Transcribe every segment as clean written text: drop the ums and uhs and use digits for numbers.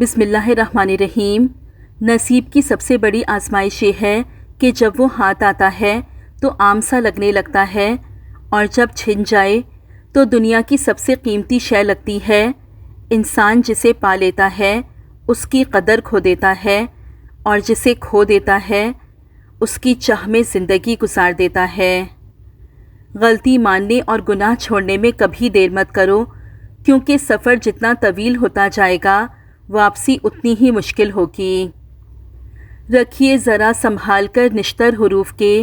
بسم اللہ الرحمن الرحیم۔ نصیب کی سب سے بڑی آزمائش یہ ہے کہ جب وہ ہاتھ آتا ہے تو عام سا لگنے لگتا ہے، اور جب چھن جائے تو دنیا کی سب سے قیمتی شے لگتی ہے۔ انسان جسے پا لیتا ہے اس کی قدر کھو دیتا ہے، اور جسے کھو دیتا ہے اس کی چاہ میں زندگی گزار دیتا ہے۔ غلطی ماننے اور گناہ چھوڑنے میں کبھی دیر مت کرو، کیونکہ سفر جتنا طویل ہوتا جائے گا واپسی اتنی ہی مشکل ہوگی۔ رکھیے ذرا سنبھال کر نشتر حروف کے،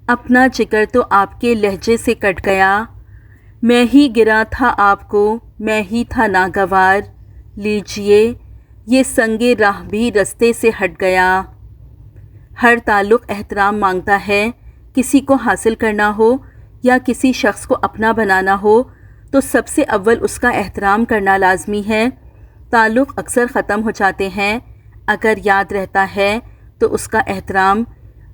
اپنا جگر تو آپ کے لہجے سے کٹ گیا۔ میں ہی گرا تھا آپ کو، میں ہی تھا ناگوار، لیجئے یہ سنگ راہ بھی رستے سے ہٹ گیا۔ ہر تعلق احترام مانگتا ہے، کسی کو حاصل کرنا ہو یا کسی شخص کو اپنا بنانا ہو تو سب سے اول اس کا احترام کرنا لازمی ہے۔ تعلق اکثر ختم ہو جاتے ہیں، اگر یاد رہتا ہے تو اس کا احترام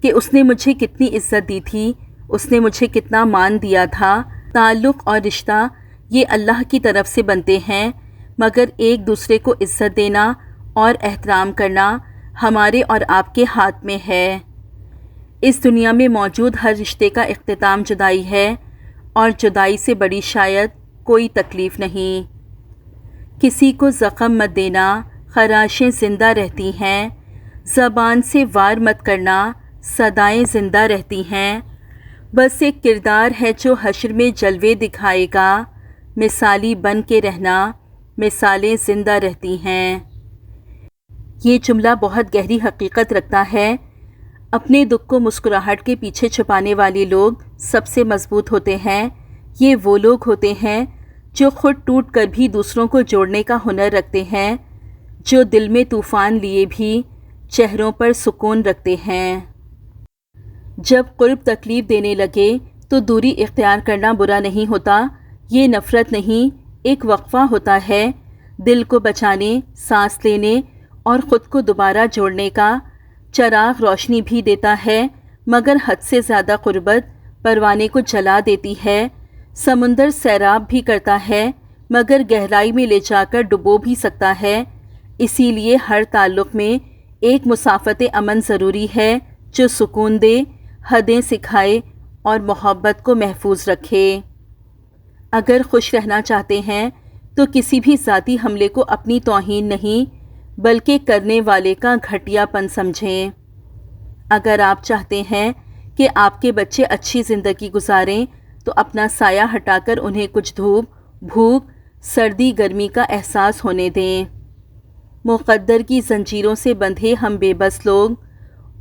کہ اس نے مجھے کتنی عزت دی تھی، اس نے مجھے کتنا مان دیا تھا۔ تعلق اور رشتہ یہ اللہ کی طرف سے بنتے ہیں، مگر ایک دوسرے کو عزت دینا اور احترام کرنا ہمارے اور آپ کے ہاتھ میں ہے۔ اس دنیا میں موجود ہر رشتے کا اختتام جدائی ہے، اور جدائی سے بڑی شاید کوئی تکلیف نہیں۔ کسی کو زخم مت دینا، خراشیں زندہ رہتی ہیں، زبان سے وار مت کرنا، صدائیں زندہ رہتی ہیں۔ بس ایک کردار ہے جو حشر میں جلوے دکھائے گا، مثالی بن کے رہنا، مثالیں زندہ رہتی ہیں۔ یہ جملہ بہت گہری حقیقت رکھتا ہے۔ اپنے دکھ کو مسکراہٹ کے پیچھے چھپانے والے لوگ سب سے مضبوط ہوتے ہیں۔ یہ وہ لوگ ہوتے ہیں جو خود ٹوٹ کر بھی دوسروں کو جوڑنے کا ہنر رکھتے ہیں، جو دل میں طوفان لیے بھی چہروں پر سکون رکھتے ہیں۔ جب قرب تکلیف دینے لگے تو دوری اختیار کرنا برا نہیں ہوتا، یہ نفرت نہیں، ایک وقفہ ہوتا ہے، دل کو بچانے، سانس لینے اور خود کو دوبارہ جوڑنے کا۔ چراغ روشنی بھی دیتا ہے، مگر حد سے زیادہ قربت پروانے کو جلا دیتی ہے۔ سمندر سیراب بھی کرتا ہے، مگر گہرائی میں لے جا کر ڈبو بھی سکتا ہے۔ اسی لیے ہر تعلق میں ایک مسافت امن ضروری ہے جو سکون دے، حدیں سکھائے اور محبت کو محفوظ رکھے۔ اگر خوش رہنا چاہتے ہیں تو کسی بھی ذاتی حملے کو اپنی توہین نہیں بلکہ کرنے والے کا گھٹیا پن سمجھیں۔ اگر آپ چاہتے ہیں کہ آپ کے بچے اچھی زندگی گزاریں تو اپنا سایہ ہٹا کر انہیں کچھ دھوپ، بھوک، سردی، گرمی کا احساس ہونے دیں۔ مقدر کی زنجیروں سے بندھے ہم بے بس لوگ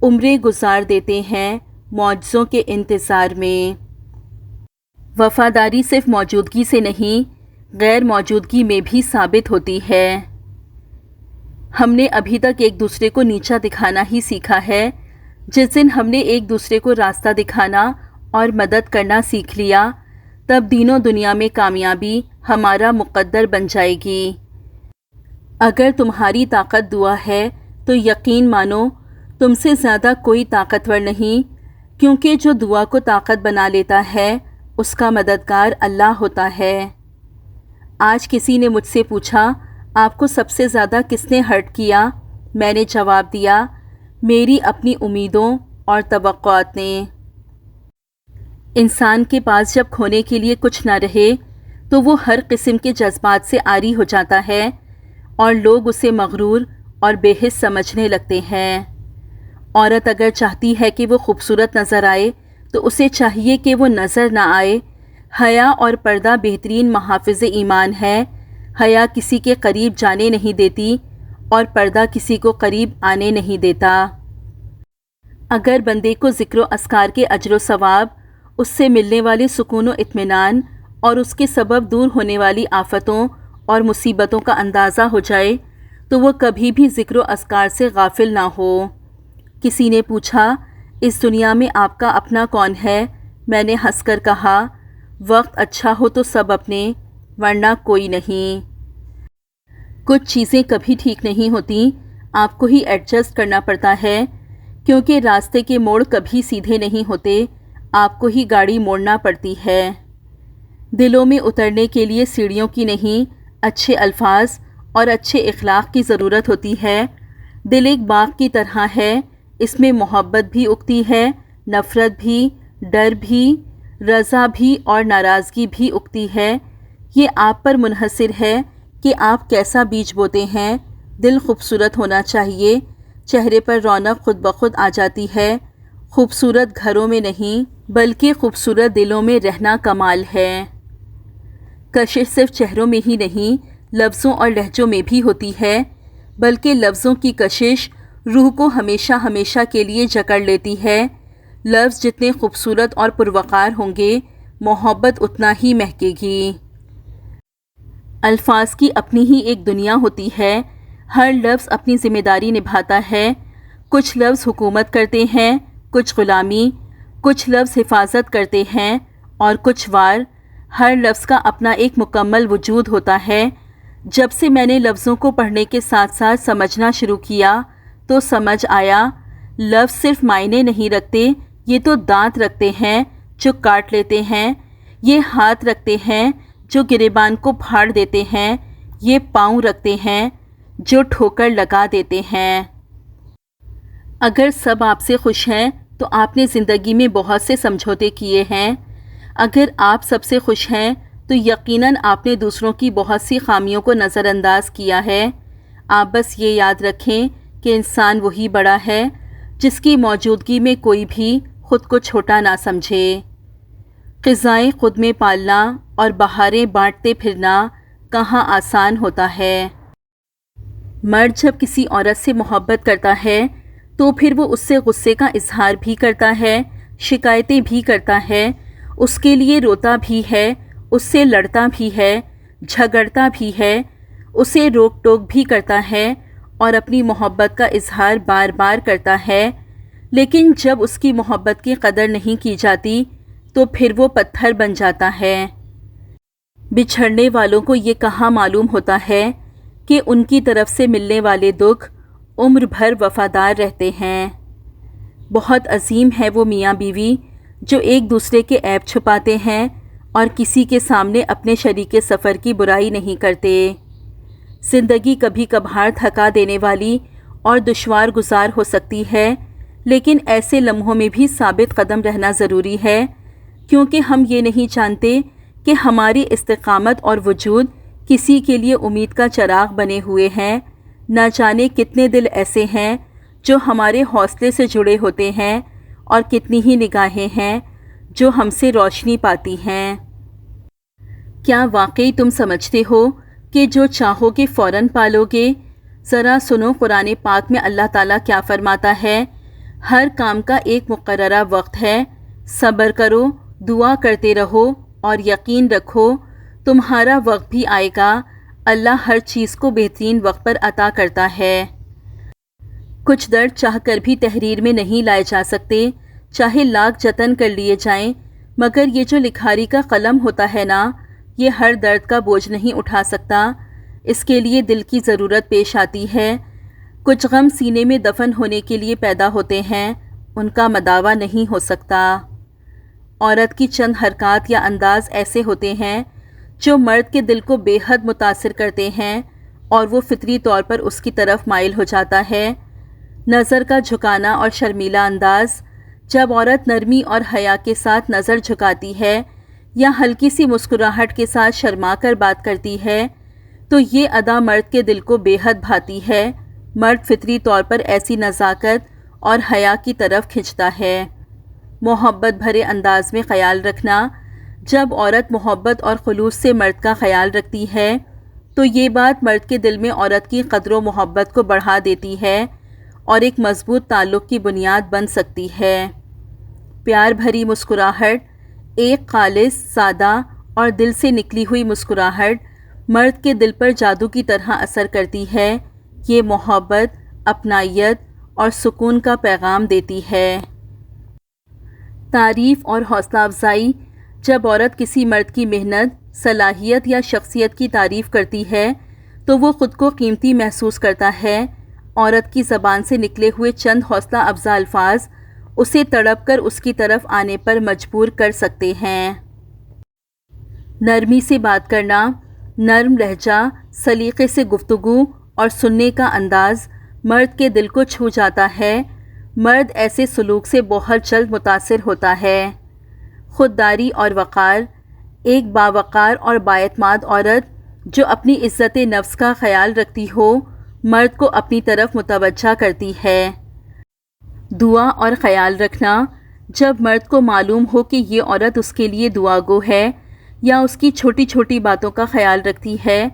عمریں گزار دیتے ہیں معجزوں کے انتظار میں۔ وفاداری صرف موجودگی سے نہیں، غیر موجودگی میں بھی ثابت ہوتی ہے۔ ہم نے ابھی تک ایک دوسرے کو نیچا دکھانا ہی سیکھا ہے۔ جس دن ہم نے ایک دوسرے کو راستہ دکھانا اور مدد کرنا سیکھ لیا، تب دین و دنیا میں کامیابی ہمارا مقدر بن جائے گی۔ اگر تمہاری طاقت دعا ہے تو یقین مانو تم سے زیادہ کوئی طاقتور نہیں، کیونکہ جو دعا کو طاقت بنا لیتا ہے اس کا مددگار اللہ ہوتا ہے۔ آج کسی نے مجھ سے پوچھا، آپ کو سب سے زیادہ کس نے ہرٹ کیا؟ میں نے جواب دیا، میری اپنی امیدوں اور توقعات نے۔ انسان کے پاس جب کھونے کے لیے کچھ نہ رہے تو وہ ہر قسم کے جذبات سے عاری ہو جاتا ہے، اور لوگ اسے مغرور اور بے حس سمجھنے لگتے ہیں۔ عورت اگر چاہتی ہے کہ وہ خوبصورت نظر آئے تو اسے چاہیے کہ وہ نظر نہ آئے۔ حیا اور پردہ بہترین محافظ ایمان ہے۔ حیا کسی کے قریب جانے نہیں دیتی اور پردہ کسی کو قریب آنے نہیں دیتا۔ اگر بندے کو ذکر و اذکار کے اجر و ثواب، اس سے ملنے والے سکون و اطمینان اور اس کے سبب دور ہونے والی آفتوں اور مصیبتوں کا اندازہ ہو جائے تو وہ کبھی بھی ذکر و اذکار سے غافل نہ ہو۔ کسی نے پوچھا، اس دنیا میں آپ کا اپنا کون ہے؟ میں نے ہنس کر کہا، وقت اچھا ہو تو سب اپنے، ورنہ کوئی نہیں۔ کچھ چیزیں کبھی ٹھیک نہیں ہوتی، آپ کو ہی ایڈجسٹ کرنا پڑتا ہے، کیونکہ راستے کے موڑ کبھی سیدھے نہیں ہوتے، آپ کو ہی گاڑی موڑنا پڑتی ہے۔ دلوں میں اترنے کے لیے سیڑھیوں کی نہیں، اچھے الفاظ اور اچھے اخلاق کی ضرورت ہوتی ہے۔ دل ایک باغ کی طرح ہے، اس میں محبت بھی اگتی ہے، نفرت بھی، ڈر بھی، رضا بھی اور ناراضگی بھی اگتی ہے۔ یہ آپ پر منحصر ہے کہ آپ کیسا بیج بوتے ہیں۔ دل خوبصورت ہونا چاہیے، چہرے پر رونق خود بخود آ جاتی ہے۔ خوبصورت گھروں میں نہیں بلکہ خوبصورت دلوں میں رہنا کمال ہے۔ کشش صرف چہروں میں ہی نہیں، لفظوں اور لہجوں میں بھی ہوتی ہے، بلکہ لفظوں کی کشش روح کو ہمیشہ ہمیشہ کے لیے جکڑ لیتی ہے۔ لفظ جتنے خوبصورت اور پروقار ہوں گے، محبت اتنا ہی مہکے گی۔ الفاظ کی اپنی ہی ایک دنیا ہوتی ہے، ہر لفظ اپنی ذمہ داری نبھاتا ہے۔ کچھ لفظ حکومت کرتے ہیں، کچھ غلامی، کچھ لفظ حفاظت کرتے ہیں اور کچھ وار۔ ہر لفظ کا اپنا ایک مکمل وجود ہوتا ہے۔ جب سے میں نے لفظوں کو پڑھنے کے ساتھ ساتھ سمجھنا شروع کیا تو سمجھ آیا، لفظ صرف معنی نہیں رکھتے، یہ تو دانت رکھتے ہیں جو کاٹ لیتے ہیں، یہ ہاتھ رکھتے ہیں جو گریبان کو پھاڑ دیتے ہیں، یہ پاؤں رکھتے ہیں جو ٹھوکر لگا دیتے ہیں۔ اگر سب آپ سے خوش ہیں تو آپ نے زندگی میں بہت سے سمجھوتے کیے ہیں۔ اگر آپ سب سے خوش ہیں تو یقیناً آپ نے دوسروں کی بہت سی خامیوں کو نظر انداز کیا ہے۔ آپ بس یہ یاد رکھیں کہ انسان وہی بڑا ہے جس کی موجودگی میں کوئی بھی خود کو چھوٹا نہ سمجھے۔ غذائیں خود میں پالنا اور بہاریں بانٹتے پھرنا کہاں آسان ہوتا ہے۔ مرد جب کسی عورت سے محبت کرتا ہے تو پھر وہ اس سے غصے کا اظہار بھی کرتا ہے، شکایتیں بھی کرتا ہے، اس کے لیے روتا بھی ہے، اس سے لڑتا بھی ہے، جھگڑتا بھی ہے، اسے روک ٹوک بھی کرتا ہے اور اپنی محبت کا اظہار بار بار کرتا ہے۔ لیکن جب اس کی محبت کی قدر نہیں کی جاتی تو پھر وہ پتھر بن جاتا ہے۔ بچھڑنے والوں کو یہ کہاں معلوم ہوتا ہے کہ ان کی طرف سے ملنے والے دکھ عمر بھر وفادار رہتے ہیں۔ بہت عظیم ہے وہ میاں بیوی جو ایک دوسرے کے عیب چھپاتے ہیں اور کسی کے سامنے اپنے شریک سفر کی برائی نہیں کرتے۔ زندگی کبھی کبھار تھکا دینے والی اور دشوار گزار ہو سکتی ہے، لیکن ایسے لمحوں میں بھی ثابت قدم رہنا ضروری ہے، کیونکہ ہم یہ نہیں جانتے کہ ہماری استقامت اور وجود کسی کے لیے امید کا چراغ بنے ہوئے ہیں۔ نہ جانے کتنے دل ایسے ہیں جو ہمارے حوصلے سے جڑے ہوتے ہیں اور کتنی ہی نگاہیں ہیں جو ہم سے روشنی پاتی ہیں۔ کیا واقعی تم سمجھتے ہو کہ جو چاہو گے فوراً پالو گے؟ ذرا سنو قرآن پاک میں اللہ تعالیٰ کیا فرماتا ہے۔ ہر کام کا ایک مقررہ وقت ہے، صبر کرو، دعا کرتے رہو اور یقین رکھو تمہارا وقت بھی آئے گا۔ اللہ ہر چیز کو بہترین وقت پر عطا کرتا ہے۔ کچھ درد چاہ کر بھی تحریر میں نہیں لائے جا سکتے، چاہے لاکھ جتن کر لیے جائیں، مگر یہ جو لکھاری کا قلم ہوتا ہے نا، یہ ہر درد کا بوجھ نہیں اٹھا سکتا، اس کے لیے دل کی ضرورت پیش آتی ہے۔ کچھ غم سینے میں دفن ہونے کے لیے پیدا ہوتے ہیں، ان کا مداوع نہیں ہو سکتا۔ عورت کی چند حرکات یا انداز ایسے ہوتے ہیں جو مرد کے دل کو بے حد متاثر کرتے ہیں اور وہ فطری طور پر اس کی طرف مائل ہو جاتا ہے۔ نظر کا جھکانا اور شرمیلا انداز، جب عورت نرمی اور حیا کے ساتھ نظر جھکاتی ہے یا ہلکی سی مسکراہٹ کے ساتھ شرما کر بات کرتی ہے تو یہ ادا مرد کے دل کو بے حد بھاتی ہے۔ مرد فطری طور پر ایسی نزاکت اور حیا کی طرف کھنچتا ہے۔ محبت بھرے انداز میں خیال رکھنا، جب عورت محبت اور خلوص سے مرد کا خیال رکھتی ہے تو یہ بات مرد کے دل میں عورت کی قدر و محبت کو بڑھا دیتی ہے اور ایک مضبوط تعلق کی بنیاد بن سکتی ہے۔ پیار بھری مسکراہٹ، ایک خالص، سادہ اور دل سے نکلی ہوئی مسکراہٹ مرد کے دل پر جادو کی طرح اثر کرتی ہے۔ یہ محبت، اپنائیت اور سکون کا پیغام دیتی ہے۔ تعریف اور حوصلہ افزائی، جب عورت کسی مرد کی محنت، صلاحیت یا شخصیت کی تعریف کرتی ہے تو وہ خود کو قیمتی محسوس کرتا ہے۔ عورت کی زبان سے نکلے ہوئے چند حوصلہ افزا الفاظ اسے تڑپ کر اس کی طرف آنے پر مجبور کر سکتے ہیں۔ نرمی سے بات کرنا، نرم لہجہ، سلیقے سے گفتگو اور سننے کا انداز مرد کے دل کو چھو جاتا ہے۔ مرد ایسے سلوک سے بہت جلد متاثر ہوتا ہے۔ خودداری اور وقار۔ ایک باوقار اور بااعتماد عورت جو اپنی عزت نفس کا خیال رکھتی ہو، مرد کو اپنی طرف متوجہ کرتی ہے۔ دعا اور خیال رکھنا۔ جب مرد کو معلوم ہو کہ یہ عورت اس کے لیے دعا گو ہے یا اس کی چھوٹی چھوٹی باتوں کا خیال رکھتی ہے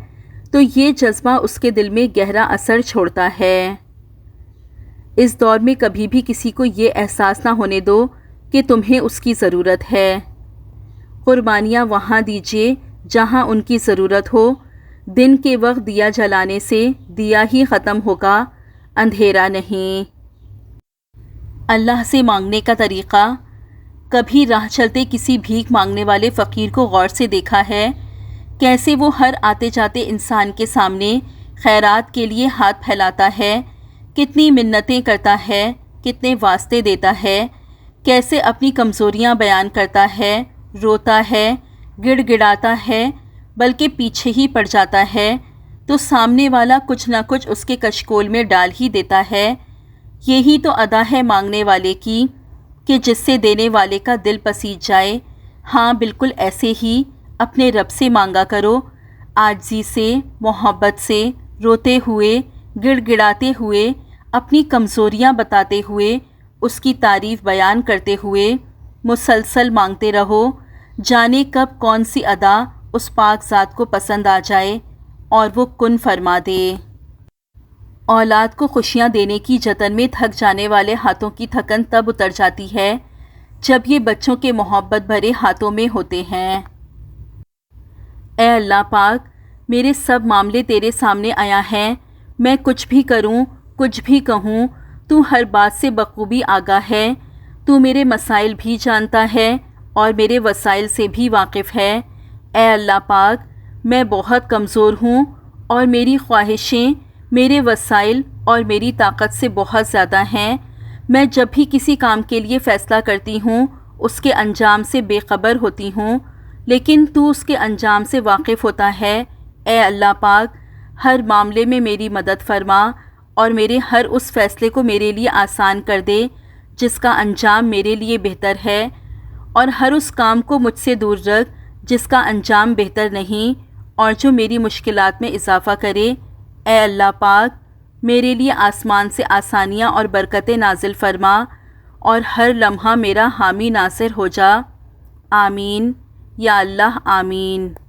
تو یہ جذبہ اس کے دل میں گہرا اثر چھوڑتا ہے۔ اس دور میں کبھی بھی کسی کو یہ احساس نہ ہونے دو کہ تمہیں اس کی ضرورت ہے۔ قربانیاں وہاں دیجیے جہاں ان کی ضرورت ہو۔ دن کے وقت دیا جلانے سے دیا ہی ختم ہوگا، اندھیرا نہیں۔ اللہ سے مانگنے کا طریقہ۔ کبھی راہ چلتے کسی بھیک مانگنے والے فقیر کو غور سے دیکھا ہے؟ کیسے وہ ہر آتے جاتے انسان کے سامنے خیرات کے لیے ہاتھ پھیلاتا ہے، کتنی منتیں کرتا ہے، کتنے واسطے دیتا ہے، کیسے اپنی کمزوریاں بیان کرتا ہے، روتا ہے، گڑ گڑاتا ہے، بلکہ پیچھے ہی پڑ جاتا ہے تو سامنے والا کچھ نہ کچھ اس کے کشکول میں ڈال ہی دیتا ہے۔ یہی تو ادا ہے مانگنے والے کی کہ جس سے دینے والے کا دل پسیج جائے۔ ہاں، بالکل ایسے ہی اپنے رب سے مانگا کرو، عاجزی سے، محبت سے، روتے ہوئے، گڑ گڑاتے ہوئے، اپنی کمزوریاں بتاتے ہوئے، اس کی تعریف بیان کرتے ہوئے مسلسل مانگتے رہو۔ جانے کب کون سی ادا اس پاک ذات کو پسند آ جائے اور وہ کن فرما دے۔ اولاد کو خوشیاں دینے کی جتن میں تھک جانے والے ہاتھوں کی تھکن تب اتر جاتی ہے جب یہ بچوں کے محبت بھرے ہاتھوں میں ہوتے ہیں۔ اے اللہ پاک، میرے سب معاملے تیرے سامنے آیا ہیں۔ میں کچھ بھی کروں، کچھ بھی کہوں، تو ہر بات سے بخوبی آگاہ ہے۔ تو میرے مسائل بھی جانتا ہے اور میرے وسائل سے بھی واقف ہے۔ اے اللہ پاک، میں بہت کمزور ہوں اور میری خواہشیں میرے وسائل اور میری طاقت سے بہت زیادہ ہیں۔ میں جب بھی کسی کام کے لیے فیصلہ کرتی ہوں اس کے انجام سے بے خبر ہوتی ہوں، لیکن تو اس کے انجام سے واقف ہوتا ہے۔ اے اللہ پاک، ہر معاملے میں میری مدد فرما اور میرے ہر اس فیصلے کو میرے لیے آسان کر دے جس کا انجام میرے لیے بہتر ہے، اور ہر اس کام کو مجھ سے دور رکھ جس کا انجام بہتر نہیں اور جو میری مشکلات میں اضافہ کرے۔ اے اللہ پاک، میرے لیے آسمان سے آسانیاں اور برکتیں نازل فرما اور ہر لمحہ میرا حامی ناصر ہو جا۔ آمین یا اللہ، آمین۔